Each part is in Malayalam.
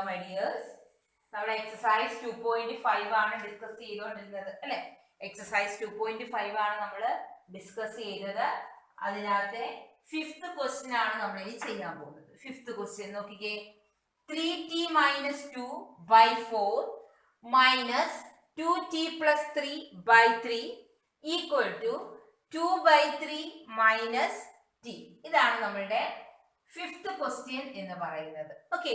My dears, നമ്മൾ എക്സസൈസ് 2.5 ആണ് ഡിസ്കസ് ചെയ്തുകൊണ്ടിരുന്നത് അല്ലെ. എക്സസൈസ് 2.5 ആണ് നമ്മൾ ഡിസ്കസ് ചെയ്തത്. അതിനകത്തെ ഫിഫ്ത്ത് ക്വസ്റ്റ്യൻ ആണ് നമ്മൾ ഇനി ചെയ്യാൻ പോകുന്നത്. ഫിഫ്ത്ത് ക്വസ്റ്റ്യൻ നോക്കിക്കേ. 3t minus 2 by 4 minus 2t plus 3 by 3 equal to 2 by 3 minus t. ഇതാണ് നമ്മളുടെ ഫിഫ്ത്ത് ക്വസ്റ്റ്യൻ എന്ന് പറയുന്നത്. ഓക്കെ,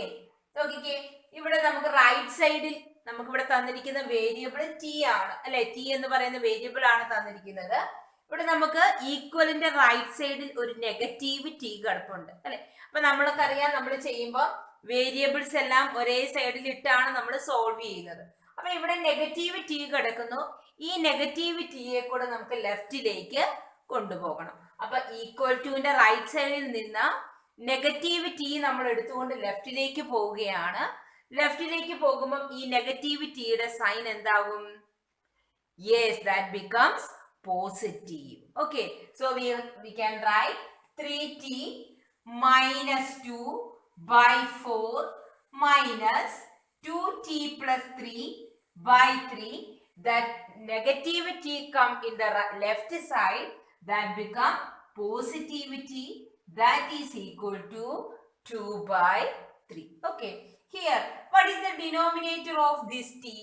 നോക്കിക്കേ, ഇവിടെ നമുക്ക് റൈറ്റ് സൈഡിൽ നമുക്ക് ഇവിടെ തന്നിരിക്കുന്ന വേരിയബിൾ ടി ആണ് അല്ലെ. ടി എന്ന് പറയുന്ന വേരിയബിൾ ആണ് തന്നിരിക്കുന്നത്. ഇവിടെ നമുക്ക് ഈക്വലിന്റെ റൈറ്റ് സൈഡിൽ ഒരു നെഗറ്റീവ് ടി കിടപ്പുണ്ട് അല്ലെ. അപ്പൊ നമ്മൾക്കറിയാം, നമ്മൾ ചെയ്യുമ്പോൾ വേരിയബിൾസ് എല്ലാം ഒരേ സൈഡിൽ ഇട്ടാണ് നമ്മൾ സോൾവ് ചെയ്യുന്നത്. അപ്പൊ ഇവിടെ നെഗറ്റീവ് ടി കിടക്കുന്നു. ഈ നെഗറ്റീവ് ടിയെ കൂടെ നമുക്ക് ലെഫ്റ്റിലേക്ക് കൊണ്ടുപോകണം. അപ്പൊ ഈക്വൽ ടുവിന്റെ റൈറ്റ് സൈഡിൽ നിന്ന് നെഗറ്റീവ് ടി നമ്മൾ എടുത്തുകൊണ്ട് ലെഫ്റ്റിലേക്ക് പോവുകയാണ്. ലെഫ്റ്റിലേക്ക് പോകുമ്പോൾ ഈ നെഗറ്റീവ് ടിയുടെ സൈൻ എന്താവും? Yes, that becomes positive. Okay, so we can write 3t minus 2 by 4 minus 2t plus 3 by 3. That negativity come in the left side, that become positivity, that is equal to 2 by 3. Okay, here what is the denominator of this t?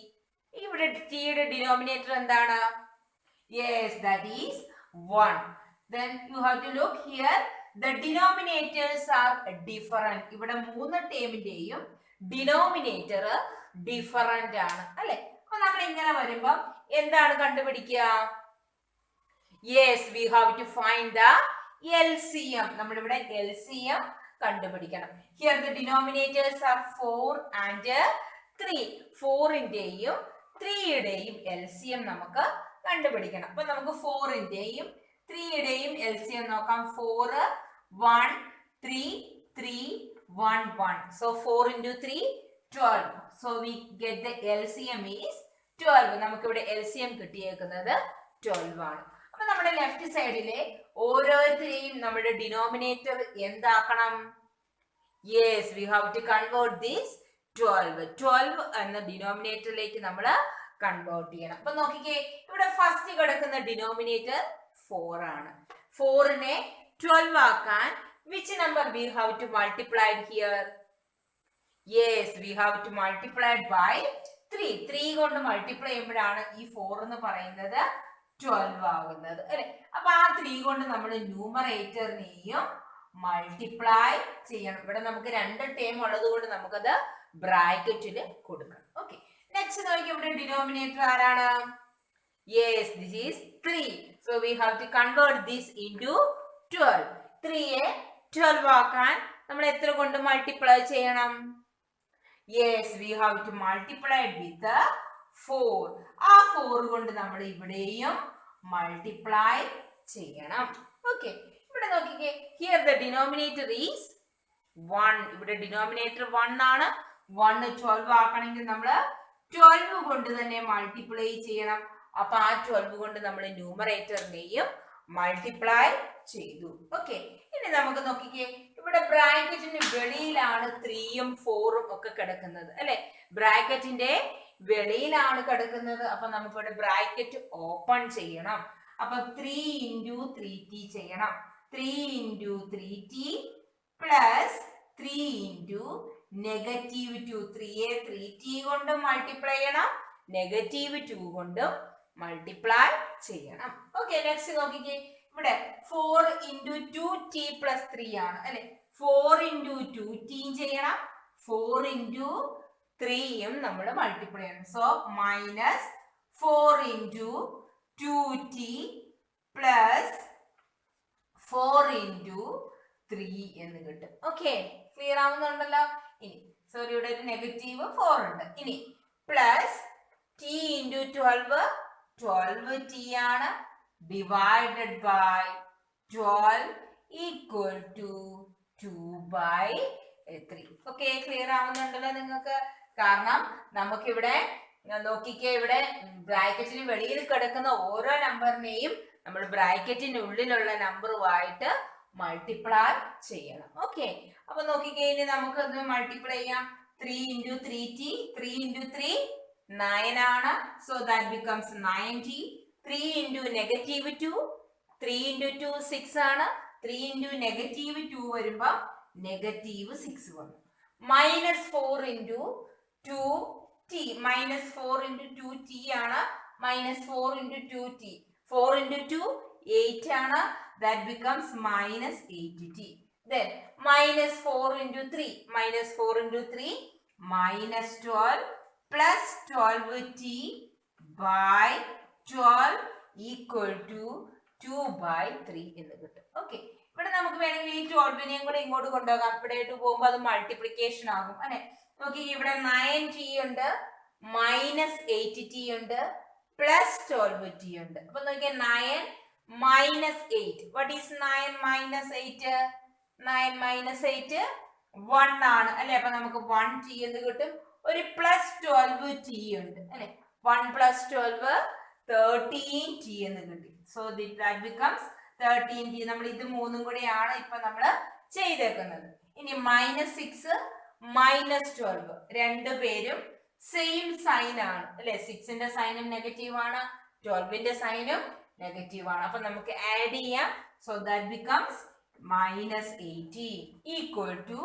ഇവിടെ t യുടെ denominator എന്താണ്? Yes, that is 1. Then you have to look here, the denominators are different. ഇവിടെ മൂന്ന് ടേമിന്റെയും ഡിനോമിനേറ്റർ ഡിഫറന്റ് ആണ് അല്ലെ. അപ്പൊ നമ്മൾ ഇങ്ങനെ വരുമ്പോ എന്താണ് കണ്ടുപിടിക്കുക? Yes, we have to find the LCM. നമ്മളിവിടെ LCM കണ്ടുപിടിക്കണം. Here the denominators are 4 and 3. 4ന്റെയും 3യുടെയും LCM നമുക്ക് കണ്ടുപിടിക്കണം. അപ്പൊ നമുക്ക് 4ന്റെയും 3യുടെയും LCM നോക്കാം. 4 1 3 3 1 1. So 4 into 3 12. So we get the LCM is 12. നമുക്ക് ഇവിടെ LCM കിട്ടിയേക്കുന്നത് 12 ആണ്. അപ്പൊ നമ്മുടെ ലെഫ്റ്റ് സൈഡിലെ ഓരോരുത്തരെയും നമ്മുടെ ഡിനോമിനേറ്റർ എന്താക്കണം? Yes, we have to convert this 12 എന്ന ഡിനോമിനേറ്ററിലേക്ക് നമ്മൾ കൺവേർട്ട് ചെയ്യണം. അപ്പൊ നോക്കിക്കേ, ഇവിടെ ഫസ്റ്റ് കിടക്കുന്ന ഡിനോമിനേറ്റർ 4 ആണ്. 4നെ 12 ആക്കാൻ which number we have to multiply here? Yes, we have to multiply by 3. 3 കൊണ്ട് മൾട്ടിപ്ലൈ ചെയ്യുമ്പോഴാണ് ഈ 4 എന്ന് പറയുന്നത് 12 ആകുന്നത് അല്ലെ. അപ്പൊ ആ 3 കൊണ്ട് നമ്മൾ ന്യൂമറേറ്ററിനെയും മൾട്ടിപ്ലൈ ചെയ്യണം. ഇവിടെ നമുക്ക് 2 ടേം ഉള്ളത് കൊണ്ട് നമുക്കത് ബ്രാക്കറ്റിൽ കൊടുക്കണം. ഓക്കെ, നെക്സ്റ്റ് നോക്കി, ഇവിടെ ഡിനോമിനേറ്റർ ആരാണ്? Yes, this is 3. So we have to convert this into 12. 3യെ 12 ആക്കാൻ നമ്മൾ എത്ര കൊണ്ട് മൾട്ടിപ്ലൈ ചെയ്യണം? Yes, we have to multiply with 4. ആ 4 കൊണ്ട് നമ്മൾ ഇവിടെയും മൾട്ടിപ്ലൈ ചെയ്യണം. ഓക്കെ, ഇവിടെ നോക്കിക്കേ, ഹിയർ ദ ഡിനോമിനേറ്റർ ഈസ് 1. ഇവിടെ ഡിനോമിനേറ്റർ 1 ആണ്. 1 12 ആക്കണമെങ്കിൽ നമ്മൾ 12 കൊണ്ട് തന്നെ മൾട്ടിപ്ലൈ ചെയ്യണം. അപ്പൊ ആ 12 കൊണ്ട് നമ്മൾ ന്യൂമറേറ്ററിനെയും മൾട്ടിപ്ലൈ ചെയ്തു. ഓക്കെ, ഇനി നമുക്ക് നോക്കിക്കേ, ഇവിടെ ബ്രാക്കറ്റിന് വെളിയിലാണ് 3ഉം 4ഉം ഒക്കെ കിടക്കുന്നത് അല്ലെ. ബ്രാക്കറ്റിന്റെ വെളിയിലാണ് കിടക്കുന്നത്. അപ്പൊ നമുക്കിവിടെ ബ്രാക്കറ്റ് ഓപ്പൺ ചെയ്യണം. അപ്പൊ 3 into 3t ചെയ്യണം. 3 into 3t plus 3 into -2. 3യെ 3t കൊണ്ടും മൾട്ടിപ്ലൈ ചെയ്യണം, -2 കൊണ്ടും മൾട്ടിപ്ലൈ ചെയ്യണം. ഓക്കെ, നെക്സ്റ്റ് നോക്കിക്കേ, ഇവിടെ 4 into 2t plus 3 ആണ് അല്ലെ. 4 into 2t ചെയ്യണം, 4 into 3യും നമ്മൾ മൾട്ടിപ്ലൈ ചെയ്യണം. So minus 4 into 2t plus 4 into 3 എന്ന് കിട്ടും. ഓക്കെ, ക്ലിയർ ആവുന്നുണ്ടല്ലോ. ഇനി സോറി, ഇവിടെ ഒരു നെഗറ്റീവ് 4 ഉണ്ട്. ഇനി പ്ലസ് t into 12t ആണ്, divided by 12 equal to 2 by 3. Okay, clear ആവുന്നുണ്ടല്ലോ നിങ്ങൾക്ക്? കാരണം നമുക്കിവിടെ നോക്കിക്കേ, ഇവിടെ ബ്രാക്കറ്റിന് വെളിയിൽ കിടക്കുന്ന ഓരോ നമ്പറിനെയും നമ്മൾ ബ്രാക്കറ്റിന്റെ ഉള്ളിലുള്ള നമ്പറുമായിട്ട് മൾട്ടിപ്ലൈ ചെയ്യണം. ഓക്കെ, അപ്പൊ നോക്കിക്കേ, ഇനി നമുക്ക് ഇത് മൾട്ടിപ്ലൈ ചെയ്യാം. 3 into 3t, 3 into 3 9 ആണ്. So that becomes 90. 3 into negative 2, 3 into 2 6 ആണ്. 3 into negative 2 വരുമ്പോ negative 6 വന്നു. minus 4 into 2t, minus 4 into 2t ആണ്. minus 4 into 2t, 4 into 2 8 ആണ്. that becomes minus 8t. then minus 4 into 3, minus 4 into 3 minus 12 plus 12t by 12 equal to 2 by 3 എന്ന് കിട്ടും. ഓക്കെ, ഇവിടെ നമുക്ക് വേണമെങ്കിൽ ഈ 12നെയും കൂടെ ഇങ്ങോട്ട് കൊണ്ടുപോകാം. ഇവിടെ പോകുമ്പോൾ അത് മൾട്ടിപ്ലിക്കേഷൻ ആകും അല്ലെ. നോക്കി, ഇവിടെ 9t ഉണ്ട്, മൈനസ് 8t ഉണ്ട്, പ്ലസ് 12t ഉണ്ട്. അപ്പൊ നോക്കിയാൽ 9 minus 8. what is 9 minus 8? 9 minus 8 1 ആണ് അല്ലെ. അപ്പൊ നമുക്ക് 1t എന്ന് കിട്ടും. ഒരു പ്ലസ് 12t ഉണ്ട് അല്ലെ. 1 plus 12 13t എന്ന് കിട്ടി. so that becomes 13t. നമ്മൾ ഇത് മൂന്നും കൂടെയാണ് ഇപ്പൊ നമ്മൾ ചെയ്തേക്കുന്നത്. ഇനി -6 -12 രണ്ടുപേരും സെയിം സൈൻ ആണ് അല്ലെ. 6ന്റെ സൈനും നെഗറ്റീവ് ആണ്, 12ന്റെ സൈനും നെഗറ്റീവ് ആണ്. അപ്പൊ നമുക്ക് ആഡ് ചെയ്യാം. so that becomes -18 equal to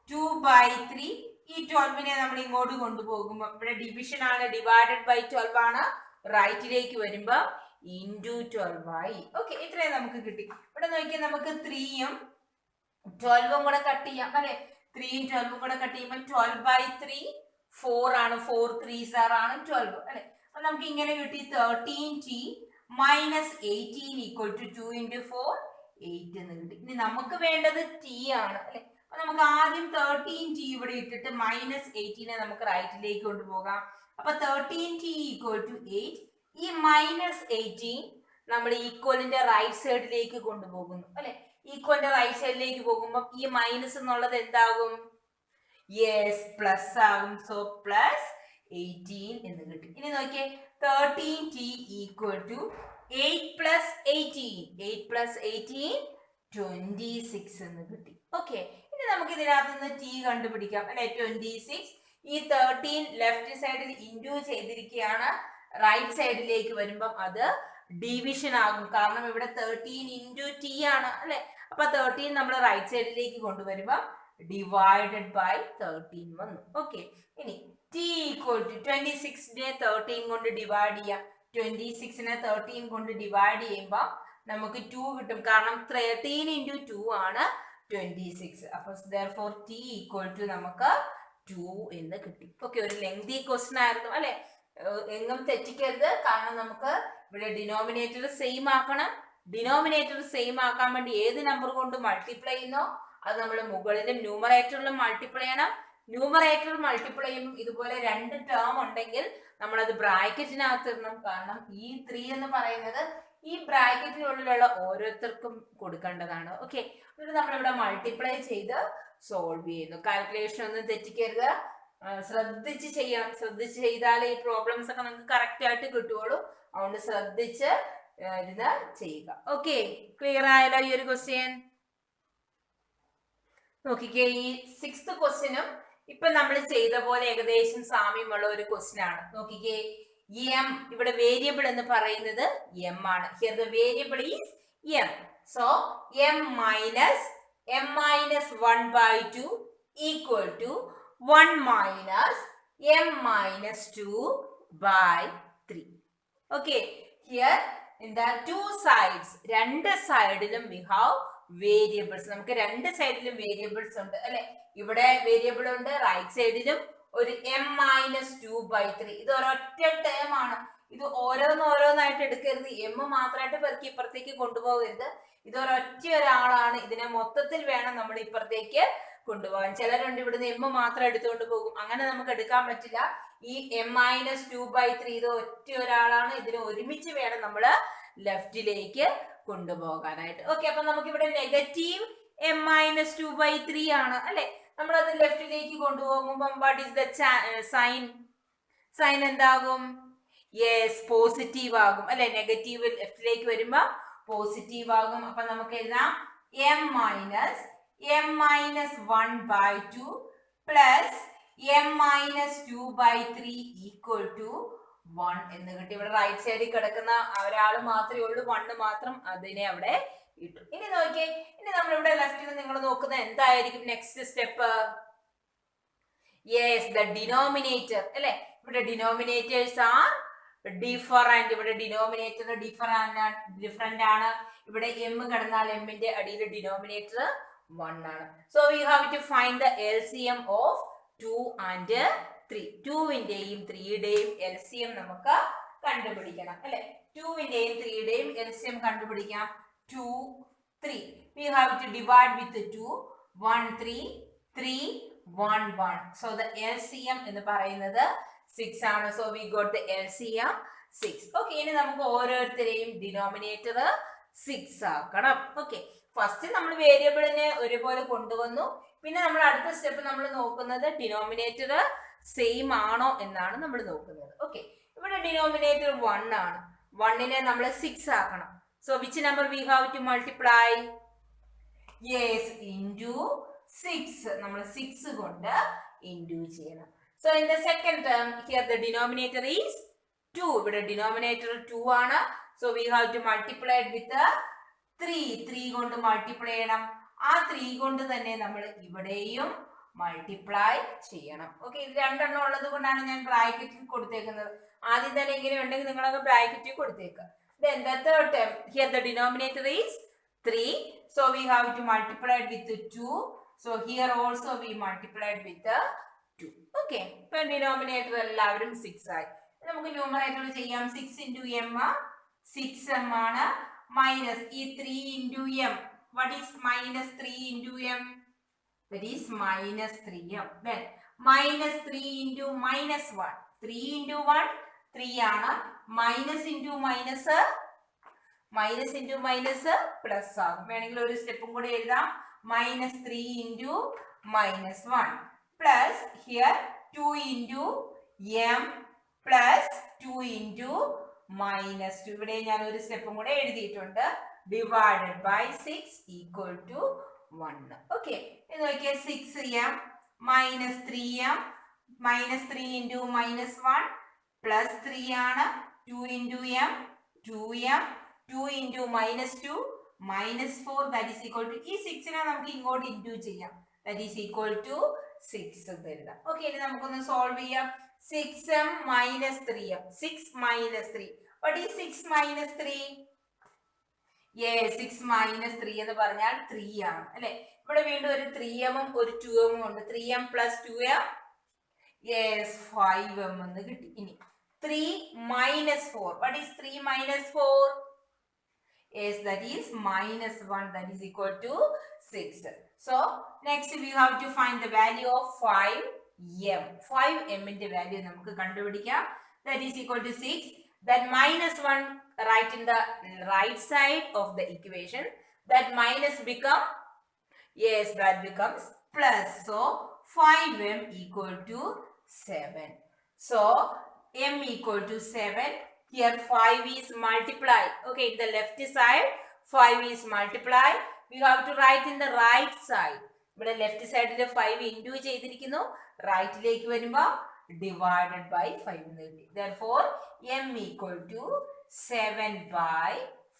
2 by 3. ഈ 12നെ നമ്മൾ ഇങ്ങോട്ട് കൊണ്ടുപോകുമ്പോൾ ഇവിടെ ഡിവിഷൻ ആണ്, ഡിവൈഡഡ് ബൈ 12 ആണ്. റൈറ്റിലേക്ക് വരുമ്പോ ഇൻറ്റു 12 ആയി. ഓക്കെ, ഇത്രയും നമുക്ക് കിട്ടി. ഇവിടെ നോക്കിയാൽ നമുക്ക് 3യും 12ഉം കൂടെ കട്ട് ചെയ്യാം അല്ലെ. 3യും 12ഉം കൂടെ കട്ട് ചെയ്യുമ്പോൾ 12 by 3 4 ആണ്. 4 3s ആണ് 12 അല്ലെ. അപ്പൊ നമുക്ക് ഇങ്ങനെ കിട്ടി 13t minus 18 equal to 2 into 4 8 എന്ന് കിട്ടി. ഇനി നമുക്ക് വേണ്ടത് t ആണ് അല്ലെ. അപ്പൊ നമുക്ക് ആദ്യം 13t ഇവിടെ ഇട്ടിട്ട് -18നെ നമുക്ക് റൈറ്റിലേക്ക് കൊണ്ടുപോകാം. അപ്പൊ 13t equal to 8. ഈ -18 നമ്മൾ ഈക്വലിന്റെ റൈറ്റ് സൈഡിലേക്ക് കൊണ്ടുപോകുന്നു അല്ലെ. ഈക്വലിന്റെ റൈറ്റ് സൈഡിലേക്ക് പോകുമ്പോൾ ഈ മൈനസ് എന്നുള്ളത് എന്താകും? യെസ്, പ്ലസ് ആകും. സോ പ്ലസ് 18 എന്ന് കിട്ടി. ഇനി നോക്കിയേ, 13t equal to 8 plus 18. 8 plus 18 26 എന്ന് കിട്ടി. ഓക്കെ, ഇനി നമുക്ക് ഇതിനകത്ത് നിന്ന് t കണ്ടുപിടിക്കാം അല്ലെ. 26. ഈ 13 ലെഫ്റ്റ് സൈഡിൽ ഇൻറ്റു ചെയ്തിരിക്കുകയാണ്. റൈറ്റ് സൈഡിലേക്ക് വരുമ്പം അത് ഡിവിഷൻ ആകും. കാരണം ഇവിടെ 13 into t ആണ് അല്ലെ. അപ്പൊ 13 നമ്മൾ റൈറ്റ് സൈഡിലേക്ക് കൊണ്ടുവരുമ്പോ ഡിവൈഡഡ് ബൈ 13 വന്നു. ഓക്കെ, ഇനി t equal to 26നെ 13 കൊണ്ട് ഡിവൈഡ് ചെയ്യാം. 26നെ 13 കൊണ്ട് ഡിവൈഡ് ചെയ്യുമ്പോൾ നമുക്ക് 2 കിട്ടും. കാരണം 13 into 2 ആണ് 26. അപ്പൊ therefore t equal to നമുക്ക് 2 എന്ന് കിട്ടി. ഓക്കെ, ഒരു ലെങ്തി ക്വസ്റ്റ്യൻ ആയിരുന്നു അല്ലെ. എങ്ങും തെറ്റിക്കരുത്. കാരണം നമുക്ക് ഇവിടെ ഡിനോമിനേറ്റർ സെയിം ആക്കണം. ഡിനോമിനേറ്റർ സെയിം ആക്കാൻ വേണ്ടി ഏത് നമ്പർ കൊണ്ട് മൾട്ടിപ്ലൈ ചെയ്യുന്നോ അത് നമ്മൾ മുകളിലും ന്യൂമറേറ്ററിലും മൾട്ടിപ്ലൈ ചെയ്യണം. ന്യൂമറേറ്റർ മൾട്ടിപ്ലൈ ചെയ്യുമ്പോൾ ഇതുപോലെ 2 ടേം ഉണ്ടെങ്കിൽ നമ്മളത് ബ്രാക്കറ്റിനകത്ത് ഇടണം. കാരണം ഈ 3 എന്ന് പറയുന്നത് ഈ ബ്രാക്കറ്റിനുള്ളിലുള്ള ഓരോരുത്തർക്കും കൊടുക്കേണ്ടതാണ്. ഓക്കെ, എന്നിട്ട് നമ്മളിവിടെ മൾട്ടിപ്ലൈ ചെയ്ത് സോൾവ് ചെയ്യുന്നു. കാൽക്കുലേഷൻ ഒന്നും തെറ്റിക്കരുത്, ശ്രദ്ധിച്ച് ചെയ്യണം. ശ്രദ്ധിച്ച് ചെയ്താലേ ഈ പ്രോബ്ലംസ് ഒക്കെ നമുക്ക് കറക്റ്റ് ആയിട്ട് കിട്ടുകയുള്ളൂ. അതുകൊണ്ട് ശ്രദ്ധിച്ച് ഇത് ചെയ്യുക. ഓക്കെ, ക്ലിയർ ആയല്ലോ ഈ ഒരു ക്വസ്റ്റ്യൻ? നോക്കിക്കേ, ഈ 6th ക്വസ്റ്റ്യനും ഇപ്പൊ നമ്മൾ ചെയ്ത പോലെ ഏകദേശം സാമ്യമുള്ള ഒരു ക്വസ്റ്റ്യൻ ആണ്. നോക്കിക്കേ, എം ഇവിടെ വേരിയബിൾ എന്ന് പറയുന്നത് എം ആണ്. Here the variable is M. So M minus 1 by 2 equal to 1 minus m minus 2 by 3. Okay, here in the two sides, രണ്ട് സൈഡിലും we have variables. നമുക്ക് രണ്ട് സൈഡിലും വേരിയബിൾസ് ഉണ്ട് അല്ലെ. ഇവിടെ വേരിയബിൾ ഉണ്ട്, റൈറ്റ് സൈഡിലും ഒരു m minus 2 by 3. ഇത് ഒരൊറ്റ ടേം ആണ്. ഇത് ഓരോന്നായിട്ട് എടുക്കരുത്. m മാത്രമായിട്ട് പെറുക്കി ഇപ്പുറത്തേക്ക് കൊണ്ടുപോകരുത്. ഇത് ഒരൊറ്റ ഒരാളാണ്. ഇതിനെ മൊത്തത്തിൽ വേണം നമ്മൾ ഇപ്പുറത്തേക്ക് കൊണ്ടുപോകാൻ. ചിലരുണ്ട് ഇവിടുന്ന് m മാത്രം എടുത്തുകൊണ്ട് പോകും. അങ്ങനെ നമുക്ക് എടുക്കാൻ പറ്റില്ല. ഈ m minus 2 by 3 ഇത് ഒറ്റ ഒരാളാണ്. ഇതിനെ ഒരുമിച്ച് വേണം നമ്മൾ ലെഫ്റ്റിലേക്ക് കൊണ്ടുപോകാനായിട്ട്. ഓക്കെ, അപ്പൊ നമുക്ക് ഇവിടെ നെഗറ്റീവ് m minus 2 by 3 ആണ് അല്ലെ. നമ്മളത് ലെഫ്റ്റിലേക്ക് കൊണ്ടുപോകുമ്പോൾ what is the sign? Sign എന്താകും? യെസ്, പോസിറ്റീവ് ആകും അല്ലെ. നെഗറ്റീവ് ലെഫ്റ്റിലേക്ക് വരുമ്പോ പോസിറ്റീവ് ആകും. അപ്പൊ നമുക്ക് എഴുതാം m minus 1 by 2 plus m minus 2 by 3 equal to 1 എന്ന് കിട്ടി. ഇവിടെ റൈറ്റ് സൈഡിൽ കിടക്കുന്ന ഒരാൾ മാത്രമേ ഉള്ളൂ, 1 മാത്രം, അതിനെ അവിടെ ഇട്ടു. ഇനി നോക്കിയേ, ഇനി നമ്മളിവിടെ ലെഫ്റ്റിൽ നിങ്ങൾ നോക്കുന്ന എന്തായിരിക്കും next step? Yes, the denominator അല്ലെ. ഇവിടെ ഡിനോമിനേറ്റേഴ്സ് ആർ ഡിഫറന്റ്. ഇവിടെ ഡിനോമിനേറ്റർ ഡിഫറന്റ് ആണ്. ഇവിടെ എം കിടന്നാൽ എമ്മിന്റെ അടിയിൽ ഡിനോമിനേറ്റർ 1 ആണ്. So we have to find the LCM of 2 and 3. 2-ന്റെയും 3-യുടെയും LCM നമുക്ക് കണ്ടുപിടിക്കണം അല്ലെ. 2-ന്റെയും 3-യുടെയും LCM കണ്ടുപിടിക്കാം. 2, 3. We have to divide with 2. 1, 3, 3, 1, 1. So the LCM എന്ന് പറയുന്നത് 6 ആണ്. So we got the LCM 6. Okay, ഇനി നമുക്ക് ഓരോരുത്തരെയും ഡിനോമിനേറ്റർ 6 ആക്കണം. ഓക്കെ, ഫസ്റ്റ് നമ്മൾ വേരിയബിളിനെ ഒരുപോലെ കൊണ്ടുവന്നു. പിന്നെ നമ്മൾ അടുത്ത സ്റ്റെപ്പ് നമ്മൾ നോക്കുന്നത് ഡിനോമിനേറ്റർ സെയിം ആണോ എന്നാണ് നമ്മൾ നോക്കുന്നത്. ഓക്കെ, ഇവിടെ ഡിനോമിനേറ്റർ 1 ആണ്. 1-നെ നമ്മൾ 6 ആക്കണം. So which number we have to multiply? Yes, into 6. നമ്മൾ 6 കൊണ്ട് ഇൻറ്റു ചെയ്യണം. So in the second term here the denominator is 2. ഇവിടെ ഡിനോമിനേറ്റർ 2 ആണ്. So we have to multiply with 3. 3 കൊണ്ട് മൾട്ടിപ്ലൈ ചെയ്യണം. ആ 3 കൊണ്ട് തന്നെ നമ്മൾ ഇവിടെയും മൾട്ടിപ്ലൈ ചെയ്യണം. ഓക്കെ, ഇത് രണ്ടെണ്ണം ഉള്ളത് കൊണ്ടാണ് ഞാൻ ബ്രാക്കറ്റിൽ കൊടുത്തേക്കുന്നത്. ആദ്യം തന്നെ ഇങ്ങനെ ഉണ്ടെങ്കിൽ നിങ്ങളൊക്കെ ബ്രാക്കറ്റിൽ കൊടുത്തേക്കുക. Then the third term, here the denominator is 3. So we have to multiply it with 2. So here also we multiplied with 2. Okay, so denominator എല്ലാവരും 6 ആയി. നമുക്ക് ന്യൂമറേറ്റർ ചെയ്യാം. 6 into m 6m ആണ്. മൈനസ് ഈ 3 into m. What is minus 3 into m? That is minus 3m. Then minus 3 into minus 1. 3 into 1 3 ആണ്. Minus into minus, minus into minus plus ആകും. വേണമെങ്കിൽ ഒരു സ്റ്റെപ്പും കൂടി എഴുതാം. Minus 3 into minus 1 plus here 2 into M plus 2 into minus 2. ഇവിടെ ഞാൻ ഒരു സ്റ്റെപ്പും കൂടെ എഴുതിയിട്ടുണ്ട്. Divided by 6 equal to 1. Okay, ഇത് നോക്കിയാൽ 6m minus 3m minus 3 into minus 1 plus 3 ആണ്. 2 into m 2m 2 into minus 2 minus 4 that is equal to ഈ 6-നെ നമുക്ക് ഇങ്ങോട്ട് ഇൻറ്റു ചെയ്യാം. that is equal to 6 എഴുതാം. ഓക്കെ, ഇനി നമുക്കൊന്ന് സോൾവ് ചെയ്യാം. 6m minus 3m. 6 minus 3. what is 6 minus 3? yes, 6 minus 3 എന്ന് പറഞ്ഞാൽ 3 ആണ് അല്ലെ. ഇവിടെ വീണ്ടും ഒരു 3m ഒരു 2m ഉണ്ട്. 3m plus 2m. yes, 5m എന്ന് കിട്ടി. ഇനി 3 minus 4. What is 3 minus 4? Yes, that is minus 1. That is equal to 6. So, next we have to find the value of 5m. 5m in the value namukku kandupidikam. That is equal to 6. That minus 1 right in the right side of the equation. That minus become, yes, that becomes plus. So, 5m equal to 7. So, m equal to 7. Here 5 is multiplied. Okay, in the left side 5 is multiplied. We have to write in the right side. ഇവിടെ ലെഫ്റ്റ് സൈഡിൽ 5 ഇൻറ്റു ചെയ്തിരിക്കുന്നു. റൈറ്റിലേക്ക് വരുമ്പോൾ ഡിവൈഡഡ് ബൈ 5 എന്ന് കിട്ടി. Therefore m equal to 7 by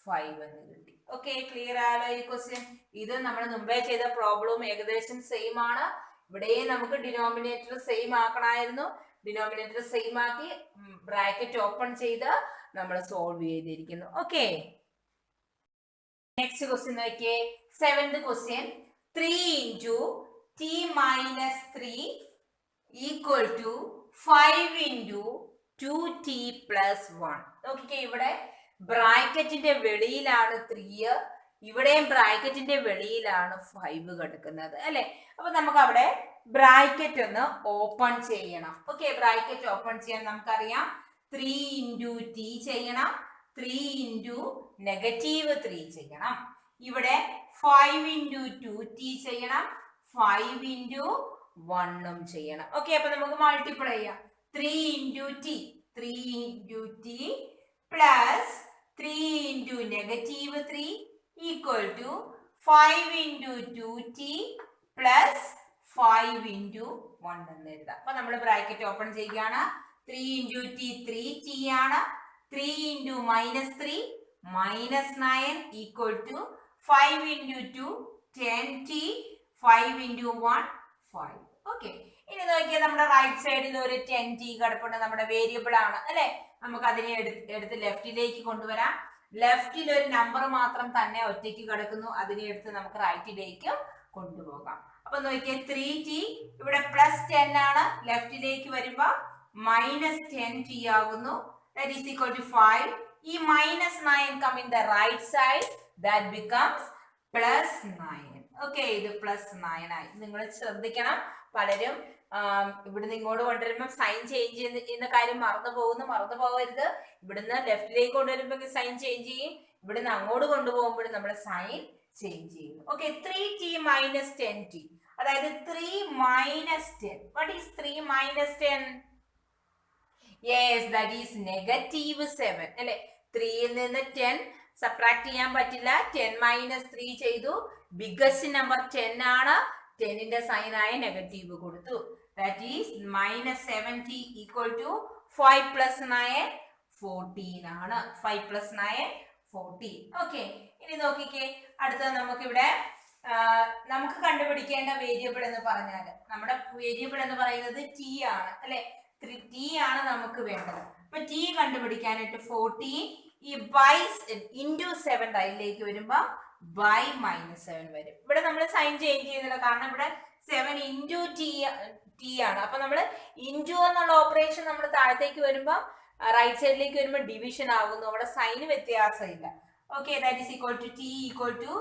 5 എന്ന് കിട്ടി. ഓക്കെ, ക്ലിയർ ആയല്ലോ ഈ ക്വസ്റ്റ്യൻ? ഇത് നമ്മൾ മുമ്പേ ചെയ്ത പ്രോബ്ലവും ഏകദേശം സെയിം ആണ്. ഇവിടെ നമുക്ക് ഡിനോമിനേറ്റർ സെയിം ആക്കണമായിരുന്നു. ഡിനോമിനേറ്റർ സെയിം ആക്കി ബ്രാക്കറ്റ് ഓപ്പൺ ചെയ്ത് നമ്മൾ സോൾവ് ചെയ്തിരിക്കുന്നു. ഓക്കെ, നെക്സ്റ്റ് ക്വസ്റ്റ്യൻ നോക്കിയേ. 7th question. 3 into t minus 3 equal to 5 into 2t plus 1. നോക്കിക്കേ, ഇവിടെ ബ്രാക്കറ്റിന്റെ വെളിയിലാണ് 3, ഇവിടെയും ബ്രാക്കറ്റിന്റെ വെളിയിലാണ് 5 കിടക്കുന്നത് അല്ലെ. അപ്പൊ നമുക്ക് അവിടെ ബ്രാക്കറ്റ് ഒന്ന് ഓപ്പൺ ചെയ്യണം. ഓക്കെ, ബ്രാക്കറ്റ് ഓപ്പൺ ചെയ്യാൻ നമുക്കറിയാം. 3 into t ചെയ്യണം. 3 into നെഗറ്റീവ് 3 ചെയ്യണം. ഇവിടെ 5 into 2t ചെയ്യണം. 5 into 1 ചെയ്യണം. ഓക്കെ, അപ്പൊ നമുക്ക് മൾട്ടിപ്ലൈ ചെയ്യാം. 3 into t 3 into t plus 3 into negative 3 equal to 5 into 2t plus 5 into 1 എന്ന് എഴുതാം. അപ്പൊ നമ്മൾ ബ്രാക്കറ്റ് ഓപ്പൺ ചെയ്യുകയാണ്. 3 into t 3t ആണ്. 3 into -3 -9 equal to 5 into 2 10t 5 into 1 5. Okay, ഇനി നോക്കിയാൽ നമ്മുടെ റൈറ്റ് സൈഡിൽ ഒരു 10t കിടപ്പുണ്ട്. നമ്മുടെ വേരിയബിൾ ആണ് അല്ലെ. നമുക്ക് അതിനെ എടുത്ത് ലെഫ്റ്റിലേക്ക് കൊണ്ടുവരാം. ലെഫ്റ്റിൽ ഒരു നമ്പർ മാത്രം തന്നെ ഒറ്റയ്ക്ക് കിടക്കുന്നു. അതിനെ എടുത്ത് നമുക്ക് റൈറ്റിലേക്ക് കൊണ്ടുപോകാം. അപ്പൊ നോക്കിയേ 3t ഇവിടെ +10 ആണ്. ലെഫ്റ്റിലേക്ക് വരുമ്പോ -10t ആകുന്നു. That is equal to 5. ഈ -9 come in the right side. That becomes +9. Okay, ഇത് +9 ആയി. നിങ്ങൾ ശ്രദ്ധിക്കണം, പലരും ഇവിടുന്ന് ഇങ്ങോട്ട് കൊണ്ടുവരുമ്പോൾ സൈൻ ചേഞ്ച് ചെയ്യുന്ന കാര്യം മറന്നു പോകരുത്. ഇവിടുന്ന് ലെഫ്റ്റിലേക്ക് കൊണ്ടുവരുമ്പോൾ സൈൻ ചേഞ്ച് ചെയ്യും, ഇവിടുന്ന് അങ്ങോട്ട് കൊണ്ടുപോകുമ്പോഴും നമ്മൾ സൈൻ ചേഞ്ച് ചെയ്യും. ഓക്കെ, 3t - 10t, അതായത് 3 - 10. What is 3 - 10? Yes, that is -7 അല്ലെ. 3ൽ നിന്ന് 10 സബ്ട്രാക്ട് ചെയ്യാൻ പറ്റില്ല. 10 - 3 ചെയ്തു. ബിഗ്ഗസ്റ്റ് നമ്പർ 10 ആണ്. 10ന്റെ സൈൻ ആയ നെഗറ്റീവ് കൊടുത്തു. That is -7t equal to 5 + 9 14 ആണ്. 5 + 9 14. ഓക്കെ, ഇനി നോക്കിക്കേ, അടുത്തത് നമുക്കിവിടെ നമുക്ക് കണ്ടുപിടിക്കേണ്ട വേരിയബിൾ എന്ന് പറഞ്ഞാൽ നമ്മുടെ വേരിയബിൾ എന്ന് പറയുന്നത് t ആണ് അല്ലെ. t ആണ് നമുക്ക് വേണ്ടത്. അപ്പൊ t കണ്ടുപിടിക്കാനായിട്ട് 14 ഈ ബൈ ഇൻറ്റു 7 റൈറ്റിലേക്ക് വരുമ്പോ ബൈ -7 വരും. ഇവിടെ നമ്മൾ സൈൻ ചേഞ്ച് ചെയ്യുന്നില്ല, കാരണം ഇവിടെ 7 ഇൻറ്റു t ആണ്. അപ്പൊ നമ്മൾ ഇൻറ്റു എന്നുള്ള ഓപ്പറേഷൻ നമ്മൾ താഴത്തേക്ക് വരുമ്പോ റൈറ്റ് സൈഡിലേക്ക് വരുമ്പോൾ ഡിവിഷൻ ആകുന്നു. അവിടെ സൈന് വ്യത്യാസമില്ല. Okay, that is equal to t equal to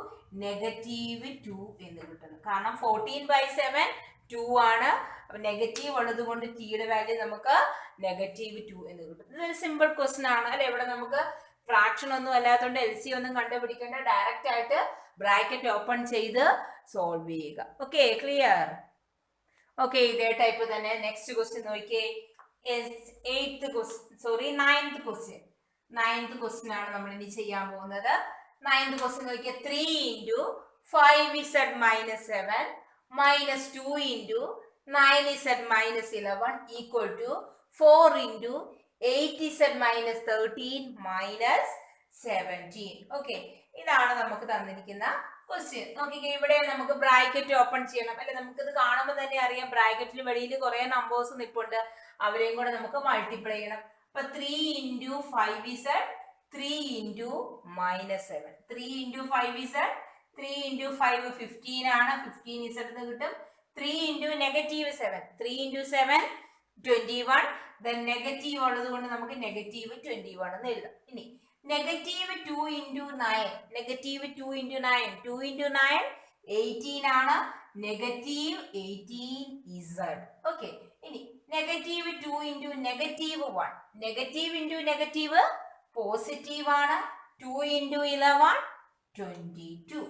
-2 എന്ന് കിട്ടുന്നു. കാരണം 14/7 2 ആണ്. അപ്പൊ നെഗറ്റീവ് ഉള്ളത് കൊണ്ട് ടിയുടെ വാല്യൂ നമുക്ക് -2 എന്ന് കിട്ടും. ഇതൊരു സിമ്പിൾ ക്വസ്റ്റൻ ആണ് അല്ലെ. ഇവിടെ നമുക്ക് ഫ്രാക്ഷൻ ഒന്നും അല്ലാത്തതുകൊണ്ട് LC ഒന്നും കണ്ടുപിടിക്കേണ്ട, ഡയറക്റ്റ് ആയിട്ട് ബ്രാക്കറ്റ് ഓപ്പൺ ചെയ്ത് സോൾവ് ചെയ്യുക. Okay, clear? ഓക്കെ, ഇതേ ടൈപ്പ് തന്നെ നെക്സ്റ്റ് ക്വസ്റ്റ്യൻ നോക്കിയേ. 9th ക്വസ്റ്റ്യൻ ആണ് നമ്മൾ ഇനി ചെയ്യാൻ പോകുന്നത്. 9th ക്വസ്റ്റ്യൻ നോക്കിയേ. 3 into 5z - 7 minus 2 into 9z minus 11 equal to 4 into 8z minus 13 minus 17. Okay, ഇതാണ് നമുക്ക് തന്നിരിക്കുന്ന ക്വസ്റ്റ്യൻ. നോക്കിക്കേ, ഇവിടെ നമുക്ക് ബ്രാക്കറ്റ് ഓപ്പൺ ചെയ്യണം അല്ലെ. നമുക്കിത് കാണുമ്പോൾ തന്നെ അറിയാം ബ്രാക്കറ്റിൽ വെളിയിൽ കുറെ നമ്പേഴ്സ് നിൽപ്പുണ്ട്. അവരെയും കൂടെ നമുക്ക് മൾട്ടിപ്ലൈ ചെയ്യണം. അപ്പൊ 3 into 5z 3 into -7. 3 into 5z 3 into 5 15 ആണ്. 15z എന്ന് കിട്ടും. 3 into -7 3 into 7 21. then നെഗറ്റീവ് ഉള്ളത് കൊണ്ട് നമുക്ക് -21 എന്ന് എഴുതാം. ഇനി -2 into 9 2 into 9 2 into 9 18 ആണ്. -18z. ഓക്കെ, ഇനി -2 into -1 negative into negative positive ആണ്. 2 into 11 22.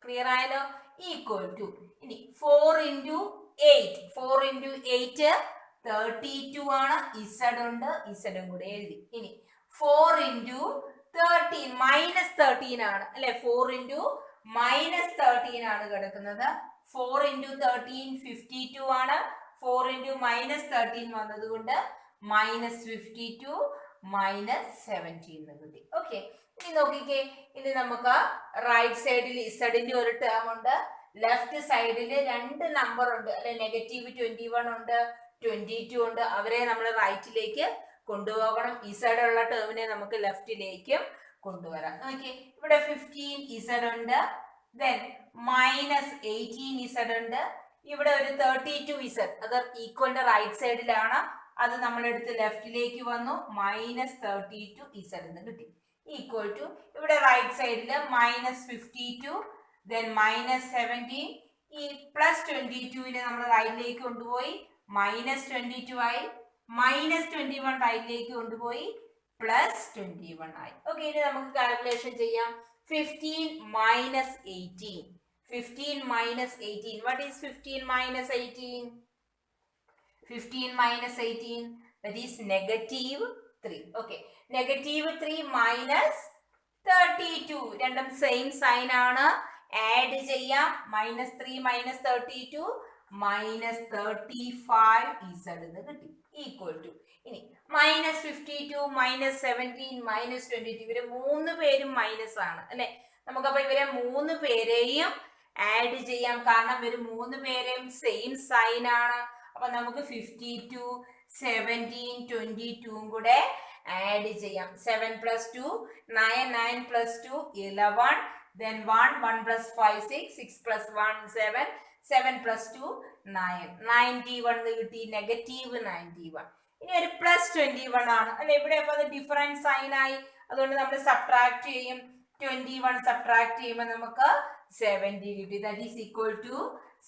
ക്ലിയർ ആയല്ലോ? ഈക്വൽ ടു ഇനി 4 into 8 32 ആണ്. ഇസഡ് ഉണ്ട്, ഇസഡും കൂടെ എഴുതി. ഇനി 4 into 13 -13 ആണ് അല്ലെ. 4 into -13 ആണ് കിടക്കുന്നത്. 4 into 13 52 ആണ്. 4 into -13 വന്നത് കൊണ്ട് -52 -17 എന്ന് കിട്ടി. ഓക്കെ, ഇനി നോക്കിക്കേ, ഇനി നമുക്ക് റൈറ്റ് സൈഡിൽ ഇസഡിന്റെ ഒരു ടേം ഉണ്ട്, ലെഫ്റ്റ് സൈഡിൽ 2 നമ്പർ ഉണ്ട് അല്ലെ. -21 ഉണ്ട്, 22 ഉണ്ട്. അവരെ നമ്മൾ റൈറ്റിലേക്ക് കൊണ്ടുപോകണം. ഇസഡ് ഉള്ള ടേമിനെ നമുക്ക് ലെഫ്റ്റിലേക്കും കൊണ്ടുവരാം. നോക്കിയേ, ഇവിടെ 15 ഇസഡ് ഉണ്ട്, ദെൻ -18 ഇസഡ് ഉണ്ട്. ഇവിടെ ഒരു 32 ഇസഡ്, അത് ഈക്വലിന്റെ റൈറ്റ് സൈഡിലാണ്. അത് നമ്മളെടുത്ത് ലെഫ്റ്റിലേക്ക് വന്നു. -32 ഇസഡ് എന്ന് കിട്ടി. ഈക്വൽ ടു ഇവിടെ റൈറ്റ് സൈഡിൽ -52 then -17. ഈ +22നെ നമ്മൾ റൈറ്റിലേക്ക് കൊണ്ടുപോയി -22 ആയി. -21 റൈറ്റിലേക്ക് കൊണ്ടുപോയി +21 ആയി. ഓക്കെ, ഇനി നമുക്ക് കാൽക്കുലേഷൻ ചെയ്യാം. 15 - 18 15 - 18. what is 15 - 18? 15 - 18, that is -3. okay, -3 minus 32. രണ്ടും സെയിം സൈൻ ആണ്. ആഡ് ചെയ്യാം. -3 - 32 -35z എന്ന് കിട്ടി ഈക്വൽ ടു. ഇനി -52 -17 -22 ഇവര് 3 പേരും മൈനസ് ആണ് അല്ലെ. നമുക്കപ്പോ ഇവരെ 3 പേരെയും ആഡ് ചെയ്യാം, കാരണം ഇവര് 3 പേരെയും സെയിം സൈൻ ആണ്. അപ്പൊ നമുക്ക് 52 17 22 കൂടെ ആഡ് ചെയ്യാം. 7 + 2 9 9 + 2 11 then 1 1 + 5 6 6 + 1 7 7 + 2 9 91 കിട്ടി, -91. ഇനി ഒരു +21 ആണ് അല്ലെ. ഇവിടെ അപ്പൊ അത് ഡിഫറൻറ്റ് സൈൻ ആയി, അതുകൊണ്ട് നമ്മൾ സബ്ട്രാക്ട് ചെയ്യും. 21 സബ്ട്രാക്ട് ചെയ്യുമ്പോൾ നമുക്ക് 70 കിട്ടി. ദാറ്റ് ഈസ് ഈക്വൽ ടു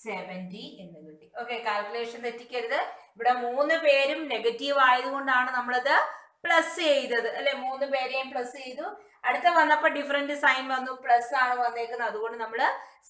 70 എന്ന് കിട്ടി. ഓക്കെ, കാൽക്കുലേഷൻ തെറ്റിക്കരുത്. ഇവിടെ 3 പേരും നെഗറ്റീവ് ആയതുകൊണ്ടാണ് നമ്മളത് പ്ലസ് ചെയ്തത് അല്ലെ. 3 പേരെയും പ്ലസ് ചെയ്തു. അടുത്ത വന്നപ്പോൾ ഡിഫറെന്റ് സൈൻ വന്നു, പ്ലസ് ആണ് വന്നേക്കുന്നത്, അതുകൊണ്ട് നമ്മൾ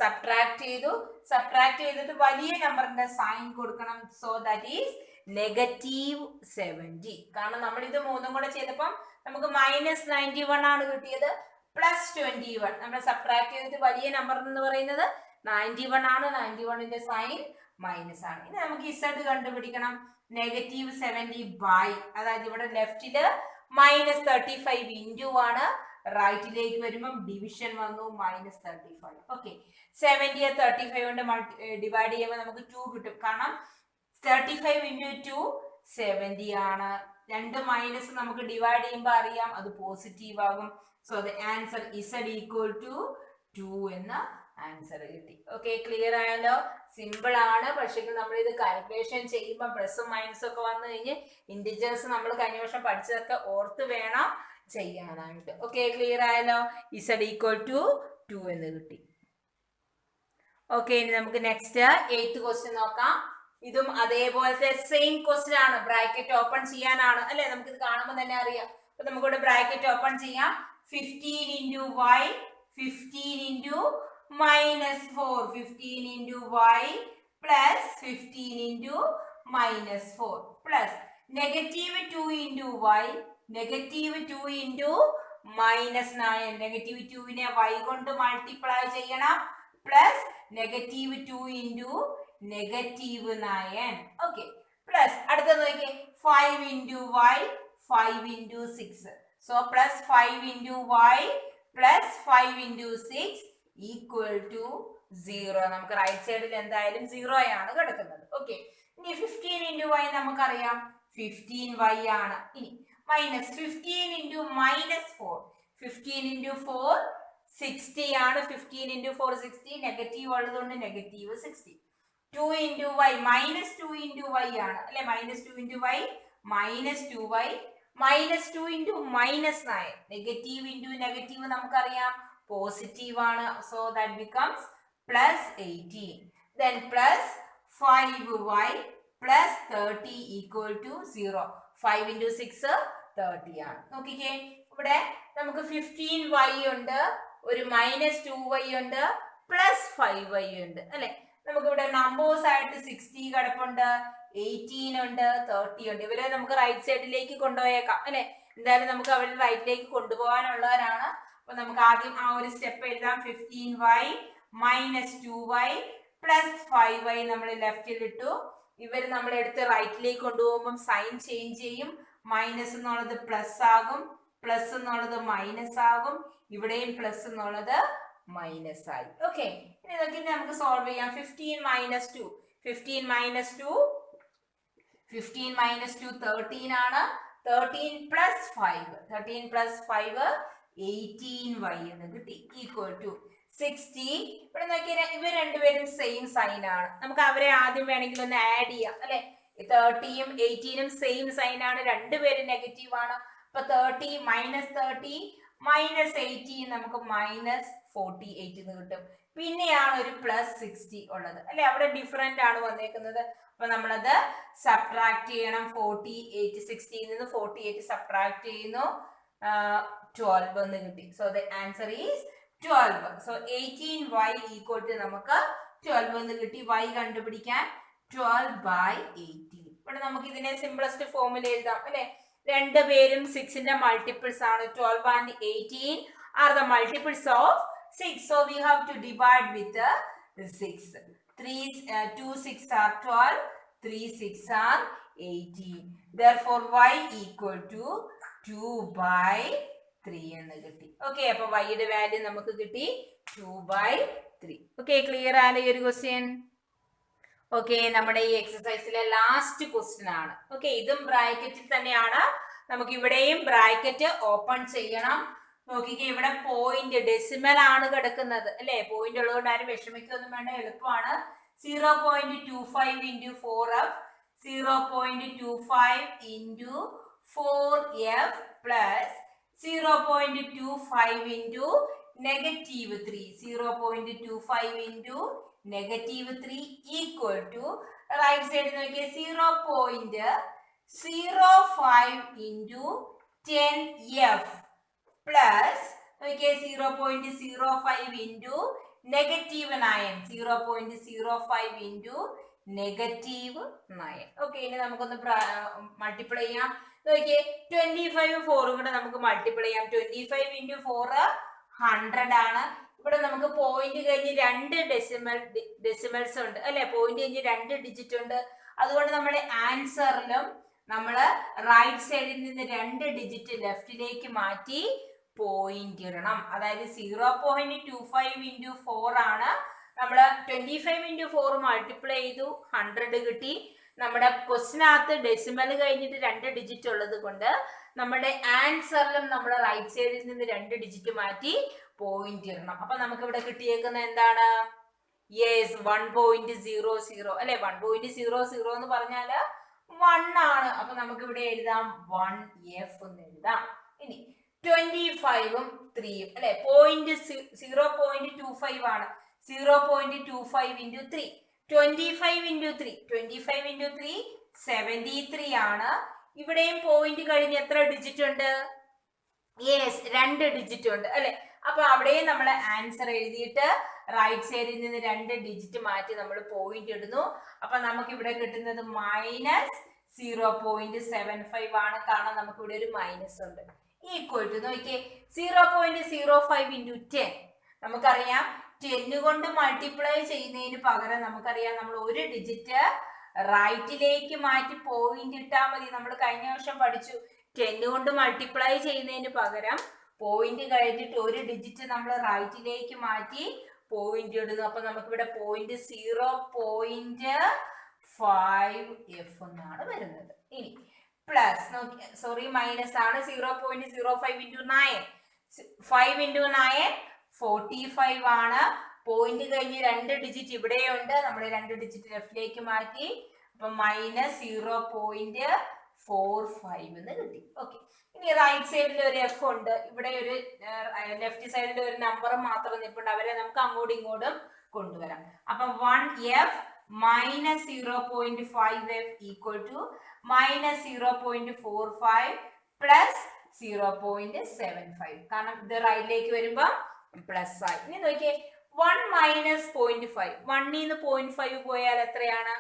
സബ്ട്രാക്ട് ചെയ്തു. സബ്ട്രാക്ട് ചെയ്തിട്ട് വലിയ നമ്പറിന്റെ സൈൻ കൊടുക്കണം. So that is -70. കാരണം നമ്മൾ ഇത് 3 കൂടെ ചെയ്തപ്പം നമുക്ക് -91 ആണ് കിട്ടിയത്, +21 നമ്മൾ സബ്ട്രാക്ട് ചെയ്തിട്ട് വലിയ നമ്പർ എന്ന് പറയുന്നത് 91 ആണ്. 91ന്റെ സൈൻ മൈനസ് ആണ്. ഇനി നമുക്ക് Z കണ്ടുപിടിക്കണം. -70 അതായത് ഇവിടെ ലെഫ്റ്റില് -35 ഇൻറ്റു ആണ്, റൈറ്റിലേക്ക് വരുമ്പം ഡിവിഷൻ വന്നു -35. ഓക്കെ, 70 35 കൊണ്ട് ഡിവൈഡ് ചെയ്യുമ്പോൾ നമുക്ക് 2 കിട്ടും. കാരണം 35 × 2 70 ആണ്. 2 മൈനസ് നമുക്ക് ഡിവൈഡ് ചെയ്യുമ്പോൾ അറിയാം അത് പോസിറ്റീവ് ആകും. So the answer Z equal to 2 എന്ന ആൻസർ കിട്ടി. ഓക്കെ, ക്ലിയർ ആയല്ലോ? സിമ്പിൾ ആണ്, പക്ഷേ നമ്മൾ ഇത് കാൽക്കുലേഷൻ ചെയ്യുമ്പോൾ പ്ലസും മൈനസും ഒക്കെ വന്നു കഴിഞ്ഞ് ഇൻഡിജേഴ്സ് നമ്മൾ കഴിഞ്ഞ വർഷം പഠിച്ചതൊക്കെ ഓർത്ത് വേണം ചെയ്യാനായിട്ട്. ഓക്കെ, ക്ലിയർ ആയല്ലോ? Z ഈക്വൽ ടു 2 എന്ന് കിട്ടി. ഓക്കെ, ഇനി നമുക്ക് നെക്സ്റ്റ് 8th ക്വസ്റ്റ്യൻ നോക്കാം. ഇതും അതേപോലത്തെ സെയിം ക്വസ്റ്റ്യൻ ആണ്. ബ്രാക്കറ്റ് ഓപ്പൺ ചെയ്യാനാണ് അല്ലെ, നമുക്കിത് കാണുമ്പോൾ തന്നെ അറിയാം. അപ്പൊ നമുക്കിവിടെ ബ്രാക്കറ്റ് ഓപ്പൺ ചെയ്യാം. 15 × y 15 × -4 15 × y plus 15 × -4 plus -2 × y -2 × -9 -2നെ y കൊണ്ട് മൾട്ടിപ്ലൈ ചെയ്യണം പ്ലസ് -2 × -9. ഓക്കെ, പ്ലസ് അടുത്തത് നോക്കിയേ 5 × y 5 × 6. So plus 5 × y plus 5 × 6 equal to 0. നമുക്ക് റൈറ്റ് സൈഡിൽ എന്തായാലും 0 ആണ് കിടക്കുന്നത്. ഓക്കെ, ഇനി 15 × y നമുക്കറിയാം 15y ആണ്. ഇനി മൈനസ് 15 × -4 15 × 4 60 ആണ്. 15 × 4 60, നെഗറ്റീവ് ഉള്ളതുകൊണ്ട് -60. 2 × y -2 × y ആണ് അല്ലെ. -2 × y -2y -2 × -9 നെഗറ്റീവ് × നെഗറ്റീവ് നമുക്കറിയാം പോസിറ്റീവ് ആണ്. So that becomes +18. then plus 5y plus 30 equal to 0. 5 × 6 30 ആണ്. നോക്കിക്കേ, ഇവിടെ നമുക്ക് 15y ഉണ്ട്, ഒരു -2y ഉണ്ട്, +5y ഉണ്ട് അല്ലെ. നമുക്കിവിടെ നമ്പേഴ്സ് ആയിട്ട് 60 കിടപ്പുണ്ട്, 18 ഉണ്ട്, 30 ഉണ്ട്. ഇവരെ നമുക്ക് റൈറ്റ് സൈഡിലേക്ക് കൊണ്ടുപോയേക്കാം അല്ലെ. എന്തായാലും നമുക്ക് അവരെ റൈറ്റിലേക്ക് കൊണ്ടുപോകാനുള്ളവരാണ്. അപ്പൊ നമുക്ക് ആദ്യം ആ ഒരു സ്റ്റെപ്പ് എഴുതാം. 15y -2y plus 5y നമ്മൾ ലെഫ്റ്റിൽ ഇട്ടു. ഇവര് നമ്മൾ എടുത്ത് റൈറ്റിലേക്ക് കൊണ്ടുപോകുമ്പോൾ സൈൻ ചേഞ്ച് ചെയ്യും. മൈനസ് എന്നുള്ളത് പ്ലസ് ആകും, പ്ലസ് എന്നുള്ളത് മൈനസ് ആകും, ഇവിടെയും പ്ലസ് എന്നുള്ളത് മൈനസ് ആയി. ഓക്കെ, ഇനി ഇതൊക്കെ നമുക്ക് സോൾവ് ചെയ്യാം. 15 - 2 15 - 2 13 ആണ്. 13 + 5 18y എന്ന് കിട്ടി ഈക്വൽ ടു 60. ഇവിടെ നോക്കിയാൽ ഇവർ രണ്ടുപേരും സെയിം സൈൻ ആണ്. നമുക്ക് അവരെ ആദ്യം വേണമെങ്കിൽ ഒന്ന് ആഡ് ചെയ്യാം അല്ലെ. 30യും 18ഉം സെയിം സൈൻ ആണ്, രണ്ടുപേരും നെഗറ്റീവ് ആണ്. അപ്പൊ 30 -30 -18 നമുക്ക് -48 എന്ന് കിട്ടും. പിന്നെയാണ് ഒരു +60 ഉള്ളത് അല്ലെ. അവിടെ ഡിഫറെന്റ് ആണ് വന്നേക്കുന്നത്. അപ്പൊ നമ്മളത് സബ്ട്രാക്ട് ചെയ്യണം. 48 60യിൽ നിന്ന് 48 സബ്ട്രാക്ട് ചെയ്യുന്നു, 12 എന്ന് കിട്ടി. So the answer is 12. So 18y equal to നമുക്ക് 12 എന്ന് കിട്ടി. y കണ്ടുപിടിക്കാൻ 12/18. ഇവിടെ നമുക്ക് ഇതിനെ സിംപ്ലസ്റ്റ് ഫോമിൽ എഴുതാം അല്ലെ. രണ്ടുപേരും 6ന്റെ മൾട്ടിപ്പിൾസ് ആണ്. 12 and 18 are the multiples of 6. So we have to divide with 6. 2 6 are 12, 3 6 are 18. Therefore y equal to 2/3 എന്ന് കിട്ടി. ഓക്കെ, അപ്പൊ y യുടെ വാല്യൂ നമുക്ക് കിട്ടി 2/3. ഓക്കെ, ക്ലിയർ ആണ് ഈ ഒരു ക്വസ്റ്റ്യൻ? ഓക്കെ, നമ്മുടെ ഈ എക്സസൈസിലെ ലാസ്റ്റ് ക്വസ്റ്റ്യൻ ആണ്. ഓക്കെ, ഇതും ബ്രാക്കറ്റിൽ തന്നെയാണ്. നമുക്ക് ഇവിടെയും ബ്രാക്കറ്റ് ഓപ്പൺ ചെയ്യണം. നോക്കിക്കേ, ഇവിടെ പോയിന്റ് ഡെസിമൽ ആണ് കിടക്കുന്നത് അല്ലെ. പോയിന്റ് ഉള്ളതുകൊണ്ട് ആരും വിഷമിക്കൊന്നും വേണ്ട, എളുപ്പമാണ്. 0.25 into 4f, 0.25 into 4f plus 0.25 into -3, 0.25 into -3 equal to right side നോക്കിയേ 0.05 into 10f plus okay 0.05 into -9, 0.05 into -9. Okay, ഇനി നമുക്കൊന്ന് മൾട്ടിപ്ലൈ ചെയ്യാം. നോക്കിയേ 25 4 കൂടെ നമുക്ക് മൾട്ടിപ്ലൈ ചെയ്യാം. 25 into 4 100 ആണ്. ഇവിടെ നമുക്ക് പോയിന്റ് കഴിഞ്ഞ് 2 ഡെസിമൽസ് ഉണ്ട് അല്ലെ. പോയിന്റ് കഴിഞ്ഞ് 2 ഡിജിറ്റ് ഉണ്ട്. അതുകൊണ്ട് നമ്മുടെ ആൻസറിലും നമ്മൾ റൈറ്റ് സൈഡിൽ നിന്ന് 2 ഡിജിറ്റ് ലെഫ്റ്റിലേക്ക് മാറ്റി പോയിന്റ് ഇടണം. അതായത് 0.25 into 4 ആണ്. നമ്മൾ 25 into 4 മൾട്ടിപ്ലൈ ചെയ്തു, 100 കിട്ടി. നമ്മുടെ ക്വസ്റ്റിനകത്ത് ഡെസിമൽ കഴിഞ്ഞിട്ട് 2 ഡിജിറ്റ് ഉള്ളത് കൊണ്ട് നമ്മുടെ ആൻസറിലും നമ്മൾ റൈറ്റ് സൈഡിൽ നിന്ന് 2 ഡിജിറ്റ് മാറ്റി പോയിന്റ് ഇടണം. അപ്പൊ നമുക്ക് ഇവിടെ കിട്ടിയേക്കുന്ന എന്താണ്? യെസ് 1.00 അല്ലെ. 1.00 എന്ന് പറഞ്ഞാല് 1 ആണ്. അപ്പൊ നമുക്ക് ഇവിടെ എഴുതാം 1f എന്ന് എഴുതാം. ഇനി 25ഉം 3ഉം അല്ലെ. 0.25 ആണ്. 0.25 into 3, 25 into 3, 25 into 3 73 ആണ്. ഇവിടെയും പോയിന്റ് കഴിഞ്ഞ് എത്ര ഡിജിറ്റ് ഉണ്ട്? യെസ് 2 ഡിജിറ്റ് ഉണ്ട് അല്ലെ. അപ്പൊ അവിടെയും നമ്മൾ ആൻസർ എഴുതിയിട്ട് റൈറ്റ് സൈഡിൽ നിന്ന് 2 ഡിജിറ്റ് മാറ്റി നമ്മൾ പോയിന്റ് ഇടുന്നു. അപ്പൊ നമുക്ക് ഇവിടെ കിട്ടുന്നത് -0.75 ആണ്. കാരണം നമുക്ക് ഇവിടെ ഒരു മൈനസ് ഉണ്ട്. ഈക്വൽ ടു നോക്കിയേ 0.05 into 10. നമുക്കറിയാം 10 കൊണ്ട് മൾട്ടിപ്ലൈ ചെയ്യുന്നതിന് പകരം നമുക്കറിയാം നമ്മൾ ഒരു ഡിജിറ്റ് റൈറ്റിലേക്ക് മാറ്റി പോയിന്റ് ഇട്ടാൽ മതി. നമ്മൾ കഴിഞ്ഞ വർഷം പഠിച്ചു 10 കൊണ്ട് മൾട്ടിപ്ലൈ ചെയ്യുന്നതിന് പകരം പോയിന്റ് കഴിഞ്ഞിട്ട് ഒരു ഡിജിറ്റ് നമ്മൾ റൈറ്റിലേക്ക് മാറ്റി പോയിന്റ് ഇടുന്നു. അപ്പൊ നമുക്ക് ഇവിടെ പോയിന്റ് 0.5f എന്നാണ് വരുന്നത്. ഇനി പ്ലസ് സോറി മൈനസ് ആണ്. 0.05 into 9, 5 into 9 45 ആണ്. പോയിന്റ് കഴിഞ്ഞ് 2 ഡിജിറ്റ് ഇവിടെയുണ്ട്. നമ്മൾ 2 ഡിജിറ്റ് ലെഫ്റ്റിലേക്ക് മാറ്റി. അപ്പൊ -0.45 എന്ന് കിട്ടി. ഓക്കെ, ഇനി റൈറ്റ് സൈഡിൽ ഒരു എഫ് ഉണ്ട്. ഇവിടെ ഒരു ലെഫ്റ്റ് സൈഡിൽ ഒരു നമ്പർ മാത്രം നിൽപ്പുണ്ട്. അവരെ നമുക്ക് അങ്ങോട്ടും ഇങ്ങോട്ടും കൊണ്ടുവരാം. അപ്പൊ 1f minus 0.5f equal to -0.45 plus 0.75. കാരണം ഇത് റൈറ്റിലേക്ക് വരുമ്പോ പ്ലസ് ആയി. ഇനി നോക്കിയേ 1 minus 0.5, 1 0.5 പോയാൽ എത്രയാണ്?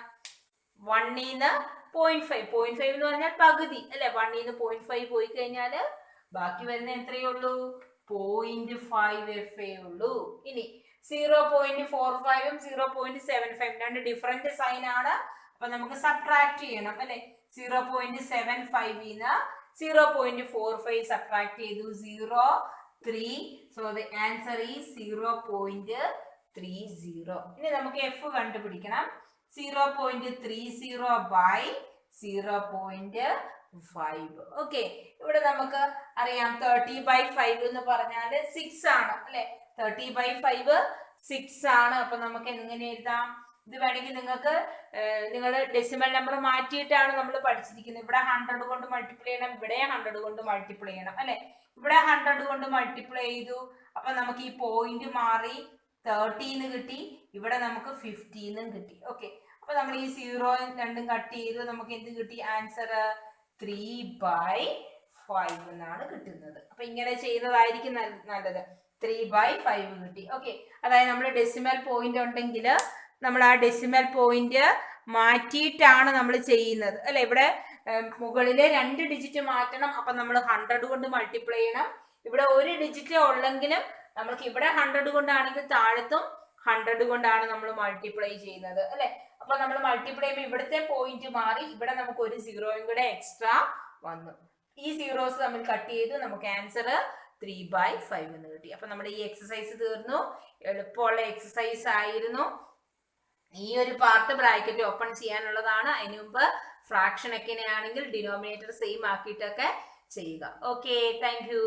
1 0.5, 0.5 എന്ന് പറഞ്ഞാൽ പകുതി അല്ലെ. 1 0.5 പോയി കഴിഞ്ഞാല് ബാക്കി വരുന്ന എത്രയേ ഉള്ളൂ? 0.5f ഉള്ളൂ. ഇനി 0.45ഉം 0.75 രണ്ട് ഡിഫറെന്റ് സൈൻ ആണ്. അപ്പൊ നമുക്ക് സബ്ട്രാക്ട് ചെയ്യണം അല്ലെ. 0.75 0.45 സബ്ട്രാക്ട് ചെയ്തു 0.3. So the answer is 0.30. ഇനി നമുക്ക് എഫ് കണ്ടുപിടിക്കണം. 0.30 by 0.5. ഓക്കെ, ഇവിടെ നമുക്ക് അറിയാം 30/5 എന്ന് പറഞ്ഞാൽ 6 ആണ് അല്ലെ. 30/5 6 ആണ്. അപ്പൊ നമുക്ക് എങ്ങനെ എഴുതാം? ഇത് വേണമെങ്കിൽ നിങ്ങൾക്ക് നിങ്ങൾ ഡെസിമൽ നമ്പർ മാറ്റിയിട്ടാണ് നമ്മൾ പഠിച്ചിരിക്കുന്നത്. ഇവിടെ 100 കൊണ്ട് മൾട്ടിപ്ലൈ ചെയ്യണം, ഇവിടെ 100 കൊണ്ട് മൾട്ടിപ്ലൈ ചെയ്യണം അല്ലെ. ഇവിടെ 100 കൊണ്ട് മൾട്ടിപ്ലൈ ചെയ്തു. അപ്പൊ നമുക്ക് ഈ പോയിന്റ് മാറി 30 കിട്ടി. ഇവിടെ നമുക്ക് 15 കിട്ടി. ഓക്കെ, അപ്പൊ നമ്മൾ ഈ 0 രണ്ടും കട്ട് ചെയ്തു. നമുക്ക് എന്ത് കിട്ടി? ആൻസർ 3/5 എന്നാണ് കിട്ടുന്നത്. അപ്പൊ ഇങ്ങനെ ചെയ്യുന്നതായിരിക്കും നല്ലത്. 3/5 കിട്ടി. ഓക്കെ, അതായത് നമ്മൾ ഡെസിമൽ പോയിന്റ് ഉണ്ടെങ്കിൽ നമ്മൾ ആ ഡെസിമൽ പോയിന്റ് മാറ്റിയിട്ടാണ് നമ്മൾ ചെയ്യുന്നത് അല്ലെ. ഇവിടെ മുകളിലെ 2 ഡിജിറ്റ് മാറ്റണം. അപ്പൊ നമ്മൾ 100 കൊണ്ട് മൾട്ടിപ്ലൈ ചെയ്യണം. ഇവിടെ ഒരു ഡിജിറ്റ് ഉള്ളെങ്കിലും നമുക്ക് ഇവിടെ 100 കൊണ്ടാണെങ്കിൽ താഴത്തും 100 കൊണ്ടാണ് നമ്മൾ മൾട്ടിപ്ലൈ ചെയ്യുന്നത് അല്ലെ. അപ്പൊ നമ്മൾ മൾട്ടിപ്ലൈ ചെയ്യുമ്പോൾ ഇവിടുത്തെ പോയിന്റ് മാറി ഇവിടെ നമുക്ക് ഒരു സീറോയും കൂടെ എക്സ്ട്രാ വന്നു. ഈ സീറോസ് തമ്മിൽ കട്ട് ചെയ്ത് നമുക്ക് ആൻസർ 3/5 എന്ന് കിട്ടി. അപ്പൊ നമ്മുടെ ഈ എക്സസൈസ് തീർന്നു. എളുപ്പമുള്ള എക്സസൈസ് ആയിരുന്നു. ഈ ഒരു പാർട്ട് ബ്രാക്കറ്റ് ഓപ്പൺ ചെയ്യാനുള്ളതാണ്. അതിനു മുമ്പ് ഫ്രാക്ഷൻ ഒക്കെ ആണെങ്കിൽ ഡിനോമിനേറ്റർ സെയിം ആക്കിയിട്ടൊക്കെ ചെയ്യുക. Okay, thank you.